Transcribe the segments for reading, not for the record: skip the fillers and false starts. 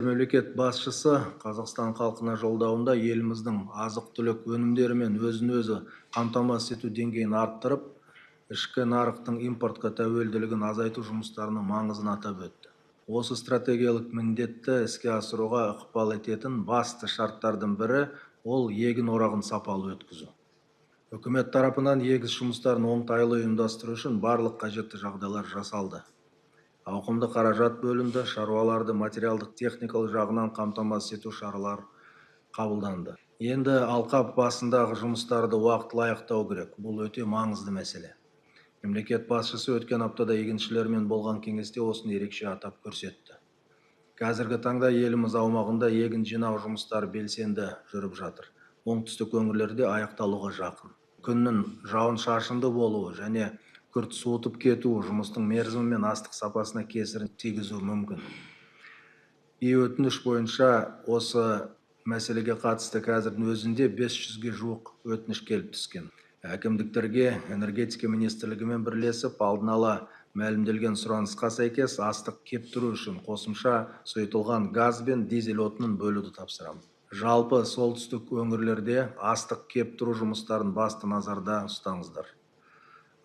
Мемлекет басшысы Қазақстан халқына жолдауында еліміздің азық-түлік өнімдерімен өзін-өзі қамтамасыз ету деңгейін арттырып, ішкі нарықтың импортқа тәуелділігін азайту жұмыстарының маңызын атап өтті. Осы стратегиялық міндетті іске асыруға ықпал ететін басты шарттардың бірі ол егін орағын сапалы өткізу. Үкімет тарапынан егіс жұмыстарын оңтайлы ұйымдастыру үшін барлық қажетті жағдайлар жасалды. Ауқымды қаражат бөлінді, шаруаларды материалдық техникалық жағынан қамтамасыз ету шаралар қабылданды. Енді алқап басындағы жұмыстарды уақытылы аяқтау керек. Бұл өте маңызды мәселе. Мемлекет басшысы өткен аптада егіншілермен болған кеңесте осыны ерекше атап көрсетті. Қазіргі таңда еліміз аумағында егін жинау жұмыстары белсенді жүріп жатыр. Оңтүстік өңірлерде аяқталуға жақын. Күннің жауын шашынды болуы және күрт суытып кетуі жұмыстың мерзімі мен астық сапасына кесірін тигізуі мүмкін. Өтініш бойынша осы мәселеге қатысты қазірдің өзінде 500-ге жуық өтініш келіп түскен. Әкімдіктерге энергетика министрлігімен бірлесіп алдын ала мәлімделген сұранысқа сәйкес астық кептіру үшін қосымша сұйытылған газ бен дизель отынын бөлуді тапсырамын. Жалпы солтүстік өңірлерде астық кептіру жұмыстарын басты назарда ұстаңыздар.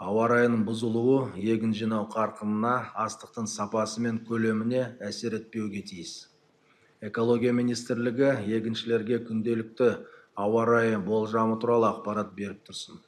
Ауа райының бұзылуы егін жинау қарқынына, астықтың сапасы мен көлеміне әсер етпеуге тиіс. Экология министрлігі егіншілерге күнделікті ауа райы болжамы туралы ақпарат беріп тұрсын.